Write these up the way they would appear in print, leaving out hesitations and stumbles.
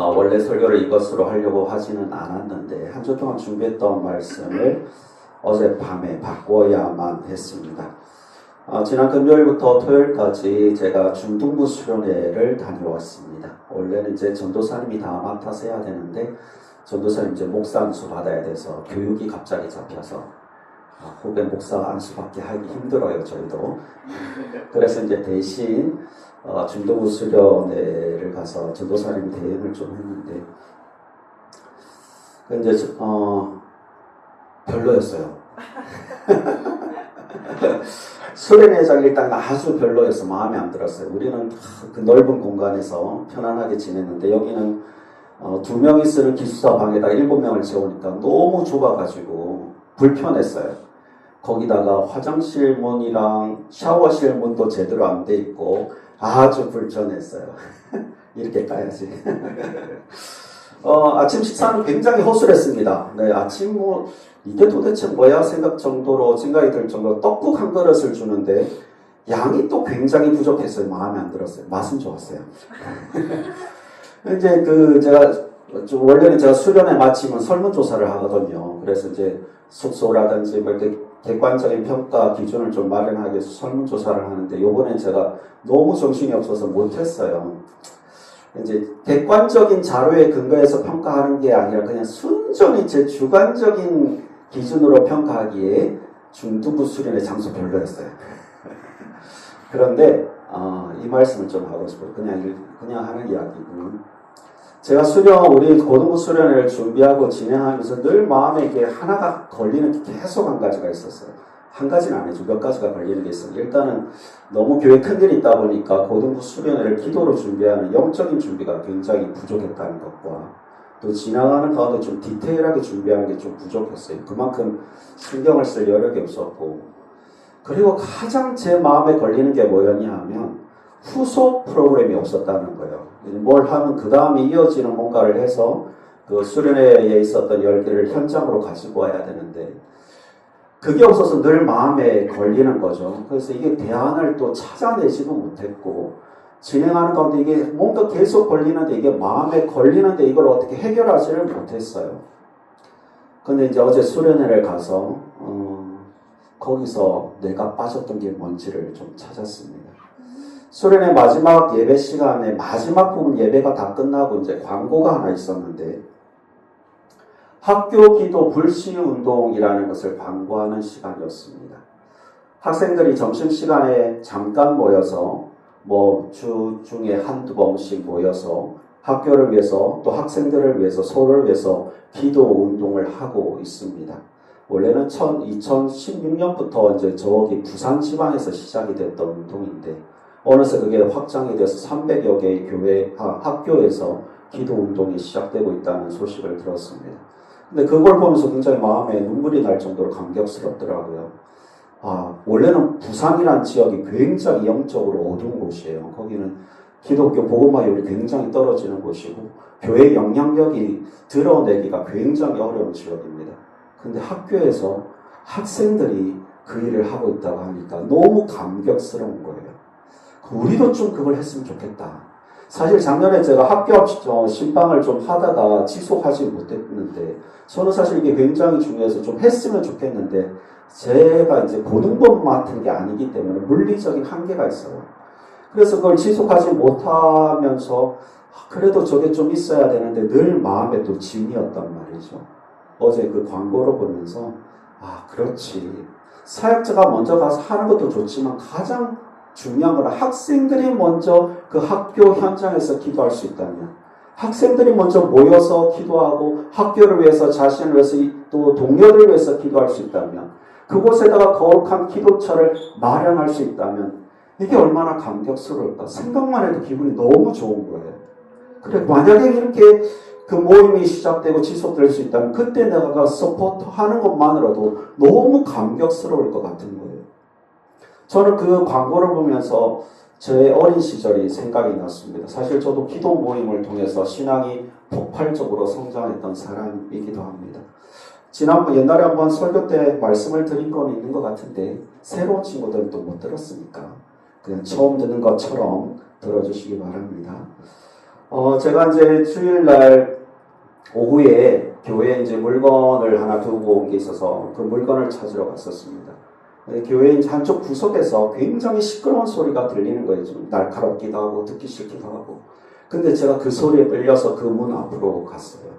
원래 설교를 이것으로 하려고 하지는 않았는데 한 주 동안 준비했던 말씀을 어젯밤에 바꿔야만 했습니다. 지난 금요일부터 토요일까지 제가 중등부 수련회를 다녀왔습니다. 원래는 이제 전도사님이 다 맡아서 해야 되는데 전도사님 이제 목사 안수 받아야 돼서 교육이 갑자기 잡혀서 후배 목사 안수받기 하기 힘들어요, 저희도. 그래서 이제 대신 중등부 수련회를 가서 전도사님 대행을 좀 했는데 이제 별로였어요. 수련회장 일단 아주 별로여서 마음에 안 들었어요. 우리는 그 넓은 공간에서 편안하게 지냈는데 여기는 2명이 쓰는 기숙사 방에다 7명을 채우니까 너무 좁아가지고 불편했어요. 거기다가 화장실 문이랑 샤워실 문도 제대로 안 돼 있고 아주 불편했어요. 이렇게 까야지. 아침 식사는 굉장히 허술했습니다. 네, 아침 이게 도대체 뭐야 생각이 들 정도로 떡국 한 그릇을 주는데 양이 또 굉장히 부족했어요. 마음에 안 들었어요. 맛은 좋았어요. 이제 원래는 제가 수련회 마치면 설문조사를 하거든요. 그래서 이제 숙소라든지 뭐 이렇게 객관적인 평가 기준을 좀 마련하기 위해서 설문조사를 하는데 요번엔 제가 너무 정신이 없어서 못했어요. 이제 객관적인 자료에 근거해서 평가하는 게 아니라 그냥 순전히 제 주관적인 기준으로 평가하기에 중등부 수련회 장소 별로였어요. 그런데 이 말씀을 좀 하고 싶어요. 그냥 하는 이야기고 제가 우리 고등부 수련회를 준비하고 진행하면서 늘 마음에 이게 하나가 걸리는 게 계속 한 가지가 있었어요. 한 가지는 아니죠. 몇 가지가 걸리는 게 있어요. 일단은 너무 교회 큰일이 있다 보니까 고등부 수련회를 기도로 준비하는 영적인 준비가 굉장히 부족했다는 것과 또 지나가는 가운데 좀 디테일하게 준비하는 게 좀 부족했어요. 그만큼 신경을 쓸 여력이 없었고 그리고 가장 제 마음에 걸리는 게 뭐였냐 하면 후속 프로그램이 없었다는 거예요. 뭘 하면 그 다음에 이어지는 뭔가를 해서 그 수련회에 있었던 열기를 현장으로 가지고 와야 되는데 그게 없어서 늘 마음에 걸리는 거죠. 그래서 이게 대안을 또 찾아내지도 못했고 진행하는 가운데 이게 뭔가 계속 걸리는데 이게 마음에 걸리는데 이걸 어떻게 해결하지를 못했어요. 근데 이제 어제 수련회를 가서 거기서 내가 빠졌던 게 뭔지를 좀 찾았습니다. 수련회 마지막 예배 시간에 마지막 부분 예배가 다 끝나고 이제 광고가 하나 있었는데 학교 기도 불시 운동이라는 것을 광고하는 시간이었습니다. 학생들이 점심시간에 잠깐 모여서 주 중에 한두 번씩 모여서 학교를 위해서 또 학생들을 위해서 서로를 위해서 기도 운동을 하고 있습니다. 원래는 2016년부터 이제 저기 부산 지방에서 시작이 됐던 운동인데 어느새 그게 확장이 돼서 300여 개의 학교에서 기도 운동이 시작되고 있다는 소식을 들었습니다. 근데 그걸 보면서 굉장히 마음에 눈물이 날 정도로 감격스럽더라고요. 원래는 부산이라는 지역이 굉장히 영적으로 어두운 곳이에요. 거기는 기독교 복음화율이 굉장히 떨어지는 곳이고 교회 영향력이 드러내기가 굉장히 어려운 지역입니다. 근데 학교에서 학생들이 그 일을 하고 있다고 하니까 너무 감격스러운 거예요. 우리도 좀 그걸 했으면 좋겠다. 사실 작년에 제가 학교 앞 신방을 좀 하다가 취소하지 못했는데 저는 사실 이게 굉장히 중요해서 좀 했으면 좋겠는데 제가 이제 고등법 맡은 게 아니기 때문에 물리적인 한계가 있어요. 그래서 그걸 지속하지 못하면서 그래도 저게 좀 있어야 되는데 늘 마음에 또 짐이었단 말이죠. 어제 그 광고를 보면서 그렇지. 사역자가 먼저 가서 하는 것도 좋지만 가장 중요한 건 학생들이 먼저 그 학교 현장에서 기도할 수 있다면 학생들이 먼저 모여서 기도하고 학교를 위해서 자신을 위해서 또 동료를 위해서 기도할 수 있다면 그곳에다가 거룩한 기도처를 마련할 수 있다면 이게 얼마나 감격스러울까. 생각만 해도 기분이 너무 좋은 거예요. 그래 만약에 이렇게 그 모임이 시작되고 지속될 수 있다면 그때 내가 서포트하는 것만으로도 너무 감격스러울 것 같은 거예요. 저는 그 광고를 보면서 제 어린 시절이 생각이 났습니다. 사실 저도 기도 모임을 통해서 신앙이 폭발적으로 성장했던 사람이기도 합니다. 옛날에 한번 설교 때 말씀을 드린 건 있는 것 같은데 새로운 친구들은 또 못 들었으니까 그냥 처음 듣는 것처럼 들어주시기 바랍니다. 제가 이제 주일날 오후에 교회에 이제 물건을 하나 두고 온 게 있어서 그 물건을 찾으러 갔었습니다. 교회 이제 한쪽 구석에서 굉장히 시끄러운 소리가 들리는 거예요. 좀 날카롭기도 하고 듣기 싫기도 하고. 근데 제가 그 소리에 끌려서 그 문 앞으로 갔어요.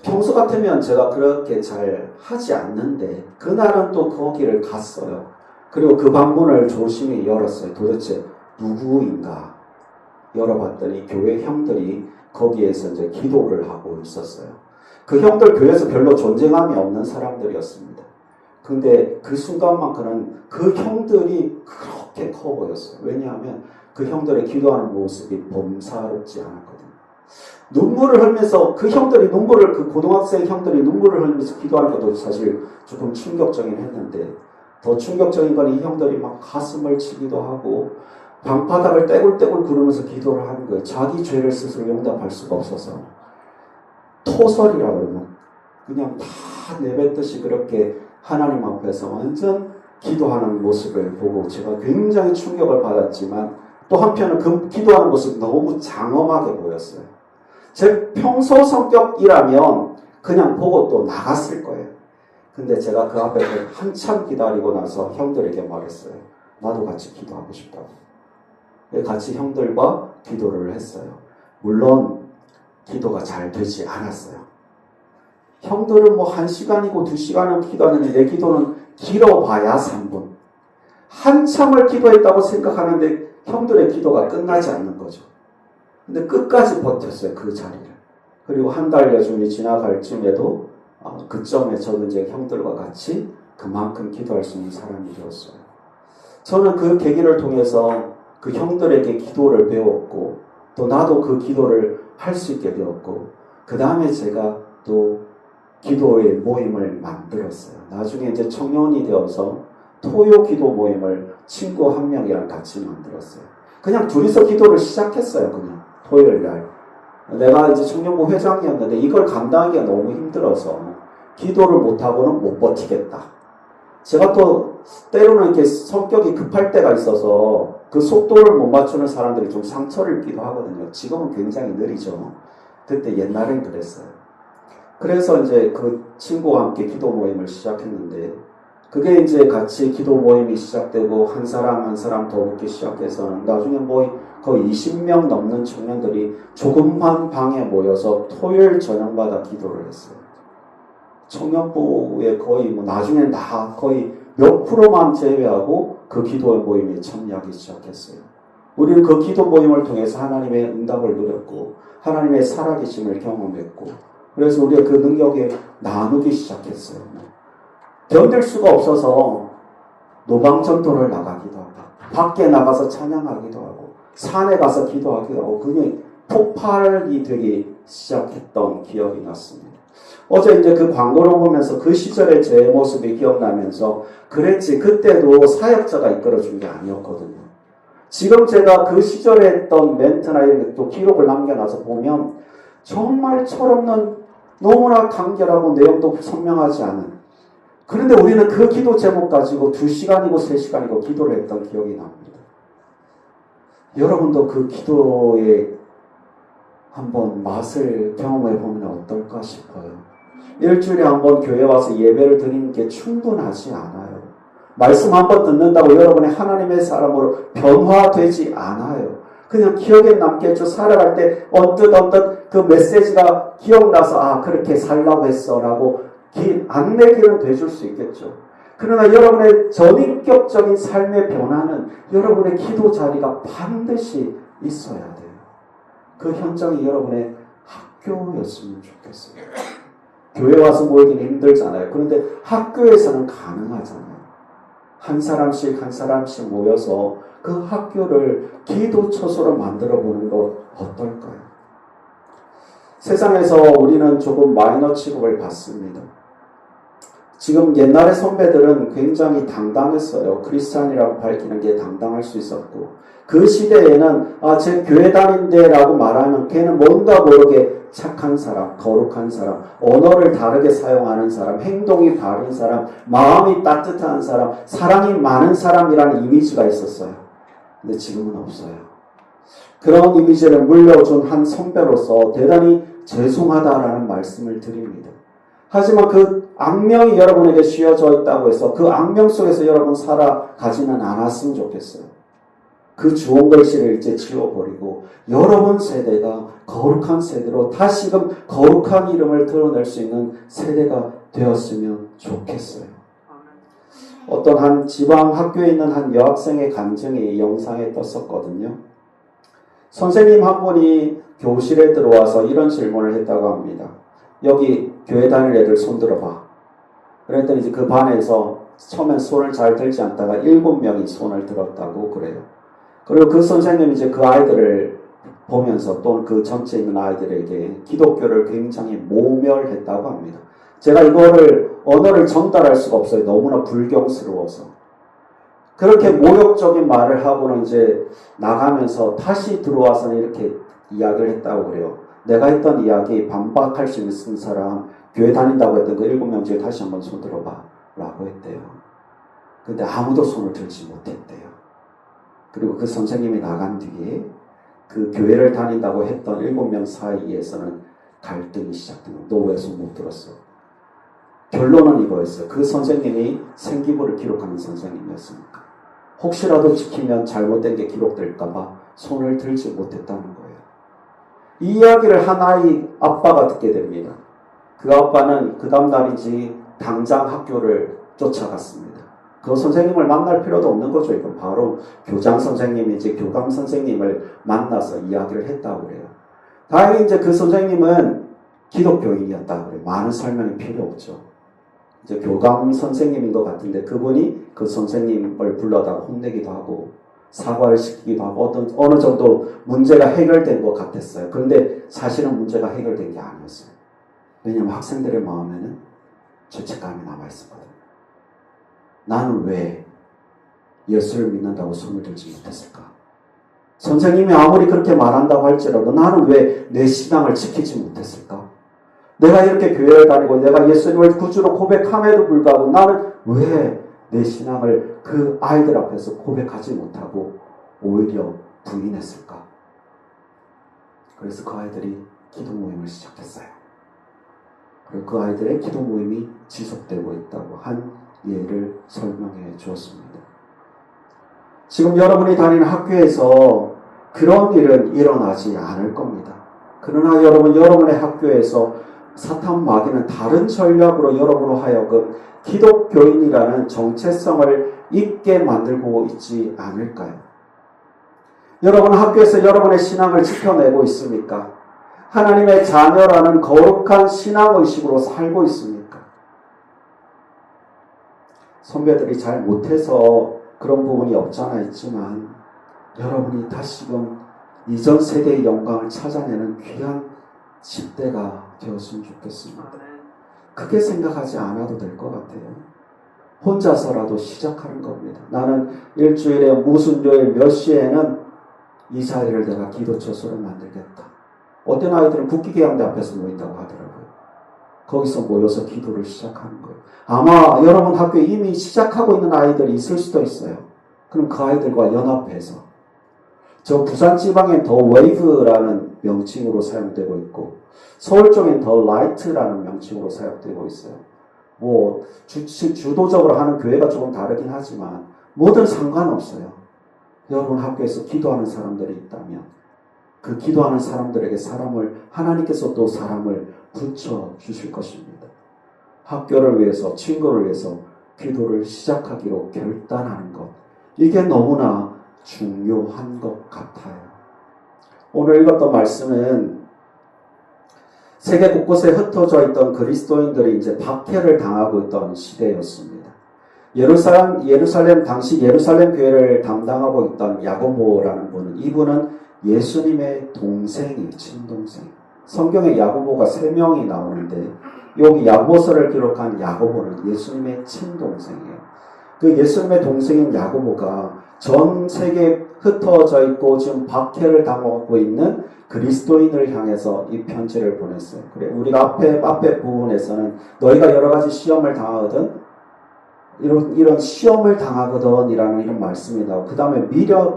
평소 같으면 제가 그렇게 잘 하지 않는데 그날은 또 거기를 갔어요. 그리고 그 방문을 조심히 열었어요. 도대체 누구인가 열어봤더니 교회 형들이 거기에서 이제 기도를 하고 있었어요. 그 형들 교회에서 별로 존재감이 없는 사람들이었습니다. 근데 그 순간만큼은 그 형들이 그렇게 커 보였어요. 왜냐하면 그 형들의 기도하는 모습이 범사롭지 않았거든요. 눈물을 흘면서 그 고등학생 형들이 눈물을 흘리면서 기도하는 것도 사실 조금 충격적이긴 했는데 더 충격적인 건 이 형들이 막 가슴을 치기도 하고 방바닥을 떼굴떼굴 구르면서 기도를 하는 거예요. 자기 죄를 스스로 용납할 수가 없어서. 토설이라 그러면 그냥 다 내뱉듯이 그렇게 하나님 앞에서 완전 기도하는 모습을 보고 제가 굉장히 충격을 받았지만 또 한편은 그 기도하는 모습이 너무 장엄하게 보였어요. 제 평소 성격이라면 그냥 보고 또 나갔을 거예요. 근데 제가 그 앞에서 한참 기다리고 나서 형들에게 말했어요. 나도 같이 기도하고 싶다고. 같이 형들과 기도를 했어요. 물론 기도가 잘 되지 않았어요. 형들은 뭐 1시간이고 2시간은 기도하는데 내 기도는 길어봐야 3분. 한참을 기도했다고 생각하는데 형들의 기도가 끝나지 않는 거죠. 근데 끝까지 버텼어요. 그 자리를. 그리고 한 달 여중이 지나갈 쯤에도 그 점에 저는 이제 형들과 같이 그만큼 기도할 수 있는 사람이 되었어요. 저는 그 계기를 통해서 그 형들에게 기도를 배웠고 또 나도 그 기도를 할 수 있게 되었고 그 다음에 제가 또 기도의 모임을 만들었어요. 나중에 이제 청년이 되어서 토요 기도 모임을 친구 한 명이랑 같이 만들었어요. 그냥 둘이서 기도를 시작했어요. 그냥 토요일 날. 내가 이제 청년부 회장이었는데 이걸 감당하기가 너무 힘들어서 기도를 못하고는 못 버티겠다. 제가 또 때로는 이렇게 성격이 급할 때가 있어서 그 속도를 못 맞추는 사람들이 좀 상처를 입기도 하거든요. 지금은 굉장히 느리죠. 그때 옛날엔 그랬어요. 그래서 이제 그 친구와 함께 기도 모임을 시작했는데 그게 이제 같이 기도 모임이 시작되고 한 사람 한 사람 더 붙기 시작해서 나중에 거의 20명 넘는 청년들이 조그만 방에 모여서 토요일 저녁마다 기도를 했어요. 청년부에 거의 나중에는 다 거의 몇 프로만 제외하고 그 기도 모임에 참여하기 시작했어요. 우리는 그 기도 모임을 통해서 하나님의 응답을 누렸고 하나님의 살아계심을 경험했고 그래서 우리가 그 능력에 나누기 시작했어요. 견딜 수가 없어서 노방전도를 나가기도 하고 밖에 나가서 찬양하기도 하고 산에 가서 기도하기도 하고 그게 폭발이 되기 시작했던 기억이 났습니다. 어제 이제 그 광고를 보면서 그 시절의 제 모습이 기억나면서 그랬지 그때도 사역자가 이끌어준 게 아니었거든요. 지금 제가 그 시절에 했던 멘트나 이런 또 기록을 남겨놔서 보면 정말 철없는 너무나 간결하고 내용도 선명하지 않은 그런데 우리는 그 기도 제목 가지고 2시간이고 3시간이고 기도를 했던 기억이 납니다. 여러분도 그 기도의 한번 맛을 경험해 보면 어떨까 싶어요. 일주일에 한번 교회 와서 예배를 드리는 게 충분하지 않아요. 말씀 한번 듣는다고 여러분의 하나님의 사람으로 변화되지 않아요. 그냥 기억에 남겠죠. 살아갈 때 언뜻 그 메시지가 기억나서 그렇게 살라고 했어 라고 안내기는 돼줄 수 있겠죠. 그러나 여러분의 전인격적인 삶의 변화는 여러분의 기도 자리가 반드시 있어야 돼요. 그 현장이 여러분의 학교였으면 좋겠어요. 교회 와서 모이기는 힘들잖아요. 그런데 학교에서는 가능하잖아요. 한 사람씩 모여서 그 학교를 기도처소로 만들어 보는 것 어떨까요? 세상에서 우리는 조금 마이너 취급을 받습니다. 지금 옛날의 선배들은 굉장히 당당했어요. 크리스찬이라고 밝히는 게 당당할 수 있었고 그 시대에는 제 교회 다닌데 라고 말하면 걔는 뭔가 모르게 착한 사람, 거룩한 사람, 언어를 다르게 사용하는 사람, 행동이 바른 사람, 마음이 따뜻한 사람, 사랑이 많은 사람이라는 이미지가 있었어요. 근데 지금은 없어요. 그런 이미지를 물려준 한 선배로서 대단히 죄송하다라는 말씀을 드립니다. 하지만 그 악명이 여러분에게 씌워져 있다고 해서 그 악명 속에서 여러분 살아가지는 않았으면 좋겠어요. 그 주홍 글씨를 이제 지워버리고 여러분 세대가 거룩한 세대로 다시금 거룩한 이름을 드러낼 수 있는 세대가 되었으면 좋겠어요. 어떤 한 지방 학교에 있는 한 여학생의 간증이 영상에 떴었거든요. 선생님 한 분이 교실에 들어와서 이런 질문을 했다고 합니다. 여기 교회 다닐 애들 손 들어봐. 그랬더니 이제 그 반에서 처음엔 손을 잘 들지 않다가 7명이 손을 들었다고 그래요. 그리고 그 선생님이 이제 그 아이들을 보면서 또는 그 전체에 있는 아이들에게 기독교를 굉장히 모멸했다고 합니다. 제가 이거를 언어를 전달할 수가 없어요. 너무나 불경스러워서. 그렇게 모욕적인 말을 하고는 이제 나가면서 다시 들어와서는 이렇게 이야기를 했다고 그래요. 내가 했던 이야기 반박할 수 있는 사람, 교회 다닌다고 했던 그 7명 중에 다시 한번 손 들어봐 라고 했대요. 근데 아무도 손을 들지 못했대요. 그리고 그 선생님이 나간 뒤에 그 교회를 다닌다고 했던 7명 사이에서는 갈등이 시작된 거예요. 너 왜 손 못 들었어? 결론은 이거였어요. 그 선생님이 생기부를 기록하는 선생님이었으니까. 혹시라도 지키면 잘못된 게 기록될까봐 손을 들지 못했다는 거예요. 이 이야기를 한 아이 아빠가 듣게 됩니다. 그 아빠는 그 다음 날이지 당장 학교를 쫓아갔습니다. 그 선생님을 만날 필요도 없는 거죠. 이건 바로 교장 선생님이 이제 교감 선생님을 만나서 이야기를 했다고 그래요. 다행히 이제 그 선생님은 기독교인이었다고 그래요. 많은 설명이 필요 없죠. 이제 교감 선생님인 것 같은데 그분이 그 선생님을 불러다가 혼내기도 하고 사과를 시키기도 하고 어느 정도 문제가 해결된 것 같았어요. 그런데 사실은 문제가 해결된 게 아니었어요. 왜냐하면 학생들의 마음에는 죄책감이 남아있었거든요. 나는 왜 예수를 믿는다고 손을 들지 못했을까? 선생님이 아무리 그렇게 말한다고 할지라도 나는 왜 내 신앙을 지키지 못했을까? 내가 이렇게 교회를 다니고 내가 예수님을 구주로 고백함에도 불구하고 나는 왜 내 신앙을 그 아이들 앞에서 고백하지 못하고 오히려 부인했을까? 그래서 그 아이들이 기도 모임을 시작했어요. 그리고 그 아이들의 기도 모임이 지속되고 있다고 한 예를 설명해 주었습니다. 지금 여러분이 다니는 학교에서 그런 일은 일어나지 않을 겁니다. 그러나 여러분의 학교에서 사탄 마귀는 다른 전략으로 여러분으로 하여금 기독교인이라는 정체성을 잊게 만들고 있지 않을까요? 여러분 학교에서 여러분의 신앙을 지켜내고 있습니까? 하나님의 자녀라는 거룩한 신앙의식으로 살고 있습니까? 선배들이 잘 못해서 그런 부분이 없잖아 있지만 여러분이 다시금 이전 세대의 영광을 찾아내는 귀한 10대가 되었으면 좋겠습니다. 크게 생각하지 않아도 될 것 같아요. 혼자서라도 시작하는 겁니다. 나는 일주일에 무슨 요일 몇 시에는 이 자리를 내가 기도처소로 만들겠다. 어떤 아이들은 국기계양대 앞에서 모인다고 하더라고요. 거기서 모여서 기도를 시작하는 거예요. 아마 여러분 학교에 이미 시작하고 있는 아이들이 있을 수도 있어요. 그럼 그 아이들과 연합해서 저 부산 지방엔 더 웨이브라는 명칭으로 사용되고 있고 서울 쪽엔 더 라이트라는 명칭으로 사용되고 있어요. 뭐 주도적으로 하는 교회가 조금 다르긴 하지만 뭐든 상관없어요. 여러분 학교에서 기도하는 사람들이 있다면 그 기도하는 사람들에게 하나님께서 또 사람을 붙여주실 것입니다. 학교를 위해서 친구를 위해서 기도를 시작하기로 결단하는 것 이게 너무나 중요한 것 같아요. 오늘 읽었던 말씀은 세계 곳곳에 흩어져 있던 그리스도인들이 이제 박해를 당하고 있던 시대였습니다. 당시 예루살렘 교회를 담당하고 있던 야고보라는 분은 이분은 예수님의 친동생. 성경에 야고보가 3명이 나오는데 여기 야고보서를 기록한 야고보는 예수님의 친동생이에요. 그 예수님의 동생인 야고보가 전 세계에 흩어져 있고 지금 박해를 당하고 있는 그리스도인을 향해서 이 편지를 보냈어요. 그래, 우리가 앞에 부분에서는 너희가 여러 가지 시험을 당하거든, 이런 시험을 당하거든 이라는 이런 말씀이 나오고, 그 다음에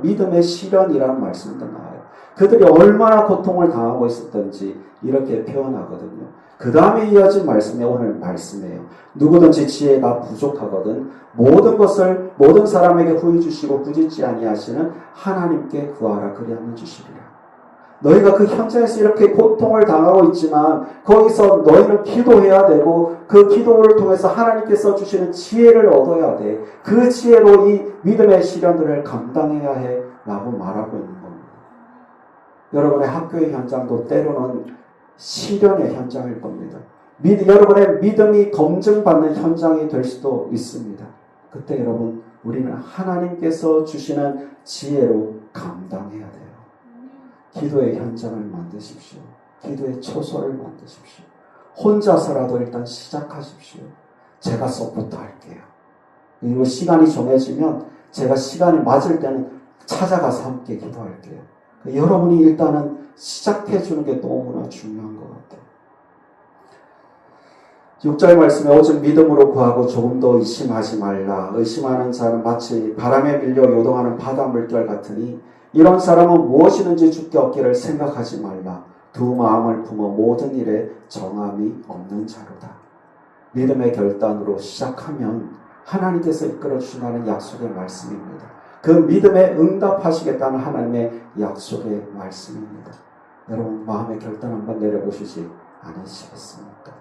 믿음의 시련이라는 말씀도 나와요. 그들이 얼마나 고통을 당하고 있었던지 이렇게 표현하거든요. 그 다음에 이어진 말씀이 오늘 말씀이에요. 누구든지 지혜가 부족하거든 모든 사람에게 후히 주시고 부짓지 아니하시는 하나님께 구하라 그리하면 주시리라. 너희가 그 현장에서 이렇게 고통을 당하고 있지만 거기서 너희는 기도해야 되고 그 기도를 통해서 하나님께서 주시는 지혜를 얻어야 돼. 그 지혜로 이 믿음의 시련들을 감당해야 해 라고 말하고 있는 겁니다. 여러분의 학교의 현장도 때로는 시련의 현장일 겁니다. 여러분의 믿음이 검증받는 현장이 될 수도 있습니다. 그때 여러분 우리는 하나님께서 주시는 지혜로 감당해야 돼요. 기도의 현장을 만드십시오. 기도의 초소를 만드십시오. 혼자서라도 일단 시작하십시오. 제가 서포트 할게요. 그리고 시간이 정해지면 제가 시간이 맞을 때는 찾아가서 함께 기도할게요. 여러분이 일단은 시작해 주는 게 너무나 중요한 것 같아요. 6절 말씀에 오직 믿음으로 구하고 조금 더 의심하지 말라. 의심하는 자는 마치 바람에 밀려 요동하는 바다 물결 같으니 이런 사람은 무엇이든지 주께 얻기를 생각하지 말라. 두 마음을 품어 모든 일에 정함이 없는 자로다. 믿음의 결단으로 시작하면 하나님께서 이끌어 주신다는 약속의 말씀입니다. 그 믿음에 응답하시겠다는 하나님의 약속의 말씀입니다. 여러분 마음의 결단 한번 내려보시지 않으시겠습니까?